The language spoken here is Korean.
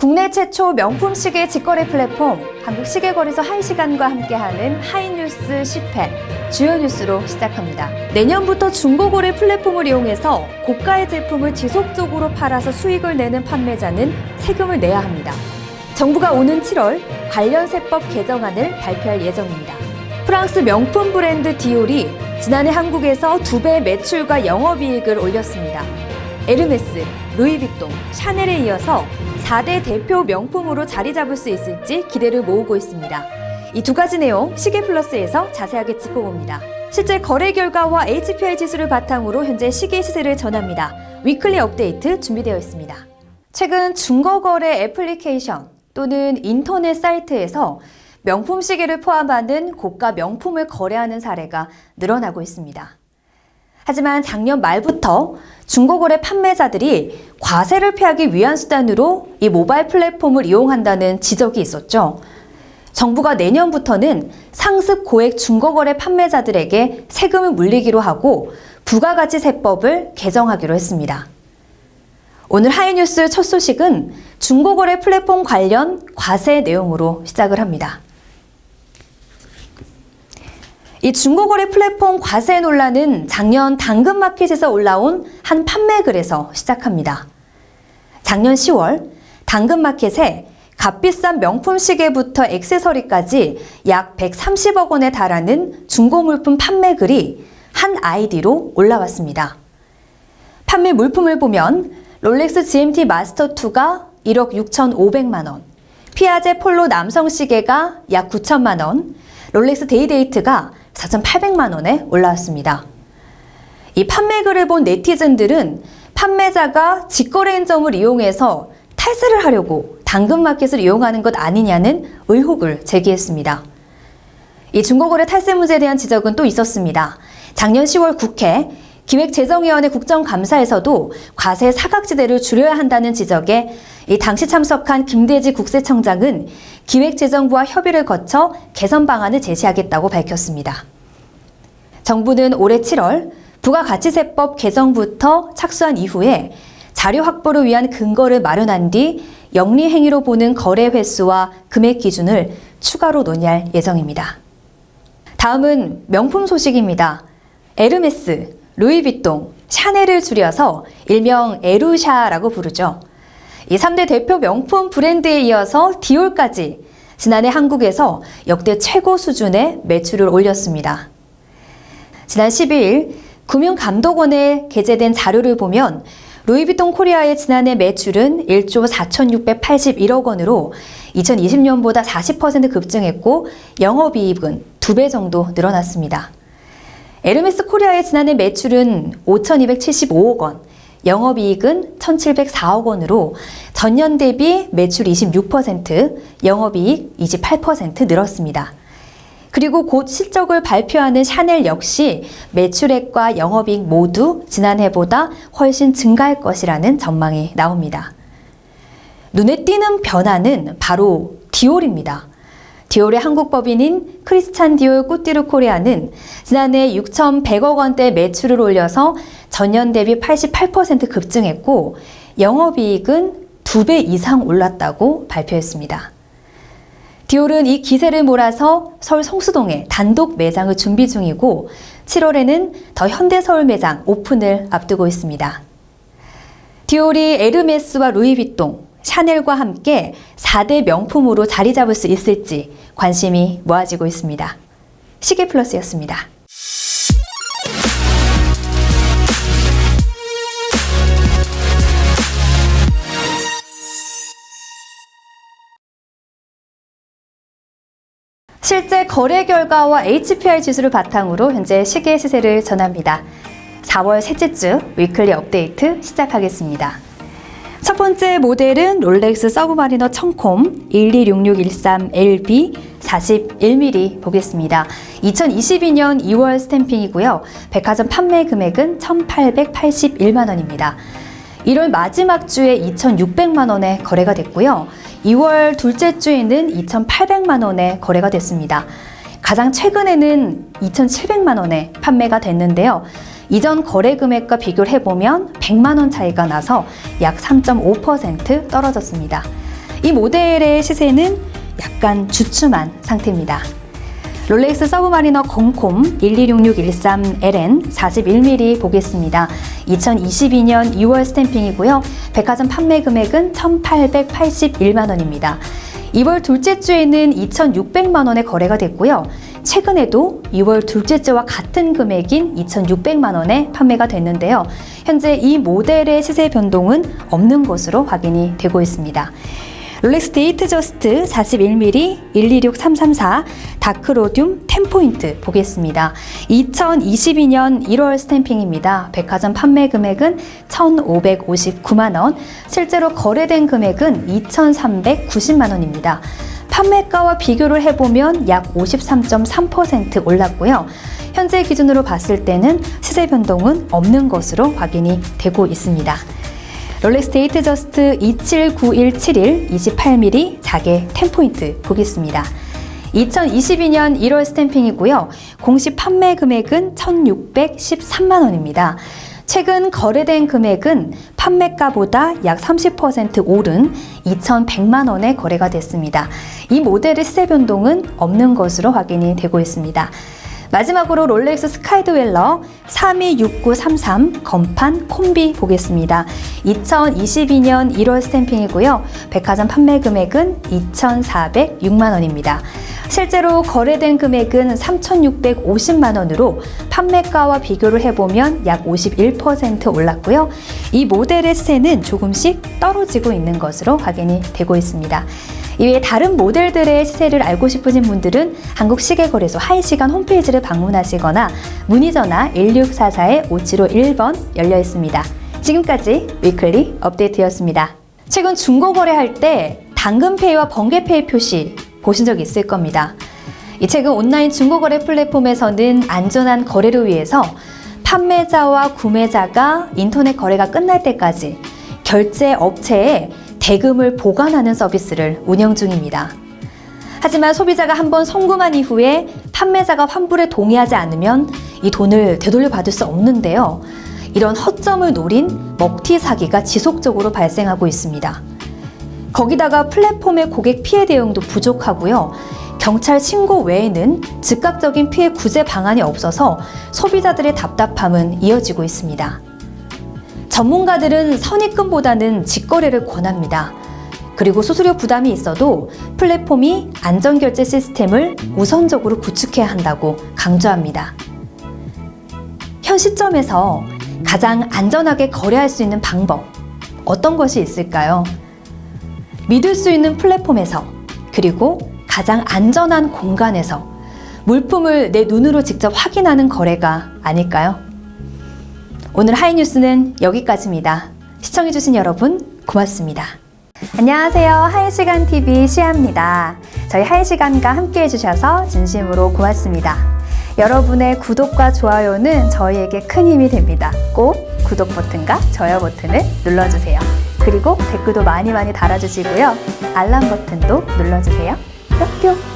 국내 최초 명품 시계 직거래 플랫폼 한국시계거래소 1시간과 함께하는 하이뉴스 10회 주요 뉴스로 시작합니다. 내년부터 중고거래 플랫폼을 이용해서 고가의 제품을 지속적으로 팔아서 수익을 내는 판매자는 세금을 내야 합니다. 정부가 오는 7월 관련 세법 개정안을 발표할 예정입니다. 프랑스 명품 브랜드 디올이 지난해 한국에서 2배 매출과 영업이익을 올렸습니다. 에르메스, 루이비통, 샤넬에 이어서 4대 대표 명품으로 자리 잡을 수 있을지 기대를 모으고 있습니다. 이 두 가지 내용 시계플러스에서 자세하게 짚어봅니다. 실제 거래 결과와 HPI 지수를 바탕으로 현재 시계 시세를 전합니다. 위클리 업데이트 준비되어 있습니다. 최근 중고거래 애플리케이션 또는 인터넷 사이트에서 명품 시계를 포함하는 고가 명품을 거래하는 사례가 늘어나고 있습니다. 하지만 작년 말부터 중고거래 판매자들이 과세를 피하기 위한 수단으로 이 모바일 플랫폼을 이용한다는 지적이 있었죠. 정부가 내년부터는 상습 고액 중고거래 판매자들에게 세금을 물리기로 하고 부가가치세법을 개정하기로 했습니다. 오늘 하이뉴스 첫 소식은 중고거래 플랫폼 관련 과세 내용으로 시작을 합니다. 이 중고거래 플랫폼 과세 논란은 작년 당근마켓에서 올라온 한 판매글에서 시작합니다. 작년 10월 당근마켓에 값비싼 명품 시계부터 액세서리까지 약 130억 원에 달하는 중고물품 판매글이 한 아이디로 올라왔습니다. 판매 물품을 보면 롤렉스 GMT 마스터2가 1억 6,500만 원, 피아제 폴로 남성 시계가 약 9천만 원, 롤렉스 데이데이트가 4,800만 원에 올라왔습니다. 이 판매글을 본 네티즌들은 판매자가 직거래인점을 이용해서 탈세를 하려고 당근마켓을 이용하는 것 아니냐는 의혹을 제기했습니다. 이 중고거래 탈세 문제에 대한 지적은 또 있었습니다. 작년 10월 국회 기획재정위원회 국정감사에서도 과세 사각지대를 줄여야 한다는 지적에 이 당시 참석한 김대지 국세청장은 기획재정부와 협의를 거쳐 개선 방안을 제시하겠다고 밝혔습니다. 정부는 올해 7월 부가가치세법 개정부터 착수한 이후에 자료 확보를 위한 근거를 마련한 뒤 영리 행위로 보는 거래 횟수와 금액 기준을 추가로 논의할 예정입니다. 다음은 명품 소식입니다. 에르메스, 루이비통, 샤넬을 줄여서 일명 에루샤라고 부르죠. 이 3대 대표 명품 브랜드에 이어서 디올까지 지난해 한국에서 역대 최고 수준의 매출을 올렸습니다. 지난 12일 금융감독원에 게재된 자료를 보면 루이비통 코리아의 지난해 매출은 1조 4,681억 원으로 2020년보다 40% 급증했고 영업이익은 2배 정도 늘어났습니다. 에르메스 코리아의 지난해 매출은 5,275억 원, 영업이익은 1,704억 원으로 전년 대비 매출 26%, 영업이익 28% 늘었습니다. 그리고 곧 실적을 발표하는 샤넬 역시 매출액과 영업이익 모두 지난해보다 훨씬 증가할 것이라는 전망이 나옵니다. 눈에 띄는 변화는 바로 디올입니다. 디올의 한국 법인인 크리스찬 디올 꾸띠르 코리아는 지난해 6,100억 원대 매출을 올려서 전년 대비 88% 급증했고 영업이익은 2배 이상 올랐다고 발표했습니다. 디올은 이 기세를 몰아서 서울 성수동에 단독 매장을 준비 중이고 7월에는 더 현대서울 매장 오픈을 앞두고 있습니다. 디올이 에르메스와 루이비통, 샤넬과 함께 4대 명품으로 자리 잡을 수 있을지 관심이 모아지고 있습니다. 시계플러스였습니다. 실제 거래 결과와 HPI 지수를 바탕으로 현재 시계 시세를 전합니다. 4월 셋째 주 위클리 업데이트 시작하겠습니다. 첫 번째 모델은 롤렉스 서브마리너 청콤 126613LB 41mm 보겠습니다. 2022년 2월 스탬핑이고요. 백화점 판매 금액은 1,881만 원입니다. 1월 마지막 주에 2,600만 원에 거래가 됐고요. 2월 둘째 주에는 2,800만 원에 거래가 됐습니다. 가장 최근에는 2,700만 원에 판매가 됐는데요. 이전 거래 금액과 비교를 해보면 100만 원 차이가 나서 약 3.5% 떨어졌습니다. 이 모델의 시세는 약간 주춤한 상태입니다. 롤렉스 서브마리너 건콤 126613LN 41mm 보겠습니다. 2022년 2월 스탬핑이고요. 백화점 판매 금액은 1,881만 원입니다. 2월 둘째 주에는 2,600만 원에 거래가 됐고요. 최근에도 2월 둘째 주와 같은 금액인 2,600만 원에 판매가 됐는데요. 현재 이 모델의 시세 변동은 없는 것으로 확인이 되고 있습니다. 롤렉스 데이트저스트 41mm 126334 다크로듐 10포인트 보겠습니다. 2022년 1월 스탬핑입니다. 백화점 판매 금액은 1,559만 원, 실제로 거래된 금액은 2,390만 원입니다. 판매가와 비교를 해보면 약 53.3% 올랐고요. 현재 기준으로 봤을 때는 시세 변동은 없는 것으로 확인이 되고 있습니다. 롤렉스 데이트저스트 279171 28mm 자개 10포인트 보겠습니다. 2022년 1월 스탬핑이고요. 공식 판매 금액은 1,613만 원입니다. 최근 거래된 금액은 판매가보다 약 30% 오른 2,100만 원에 거래가 됐습니다. 이 모델의 시세 변동은 없는 것으로 확인이 되고 있습니다. 마지막으로 롤렉스 스카이드웰러 326933 건판 콤비 보겠습니다. 2022년 1월 스탬핑이고요. 백화점 판매 금액은 2,406만 원입니다. 실제로 거래된 금액은 3,650만 원으로 판매가와 비교를 해보면 약 51% 올랐고요. 이 모델의 시세는 조금씩 떨어지고 있는 것으로 확인이 되고 있습니다. 이외에 다른 모델들의 시세를 알고 싶으신 분들은 한국시계거래소 하이시간 홈페이지를 방문하시거나 문의전화 1644-5751번 열려 있습니다. 지금까지 위클리 업데이트였습니다. 최근 중고 거래할 때 당근페이와 번개페이 표시 보신 적 있을 겁니다. 최근 온라인 중고거래 플랫폼에서는 안전한 거래를 위해서 판매자와 구매자가 인터넷 거래가 끝날 때까지 결제 업체에 대금을 보관하는 서비스를 운영 중입니다. 하지만 소비자가 한번 송금한 이후에 판매자가 환불에 동의하지 않으면 이 돈을 되돌려받을 수 없는데요. 이런 허점을 노린 먹튀 사기가 지속적으로 발생하고 있습니다. 거기다가 플랫폼의 고객 피해 대응도 부족하고요. 경찰 신고 외에는 즉각적인 피해 구제 방안이 없어서 소비자들의 답답함은 이어지고 있습니다. 전문가들은 선입금보다는 직거래를 권합니다. 그리고 수수료 부담이 있어도 플랫폼이 안전결제 시스템을 우선적으로 구축해야 한다고 강조합니다. 현 시점에서 가장 안전하게 거래할 수 있는 방법, 어떤 것이 있을까요? 믿을 수 있는 플랫폼에서, 그리고 가장 안전한 공간에서 물품을 내 눈으로 직접 확인하는 거래가 아닐까요? 오늘 하이뉴스는 여기까지입니다. 시청해주신 여러분 고맙습니다. 안녕하세요. 하이시간TV 시아입니다. 저희 하이시간과 함께 해주셔서 진심으로 고맙습니다. 여러분의 구독과 좋아요는 저희에게 큰 힘이 됩니다. 꼭 구독 버튼과 좋아요 버튼을 눌러주세요. 그리고 댓글도 많이 달아주시고요. 알람 버튼도 눌러주세요. 뿅뿅!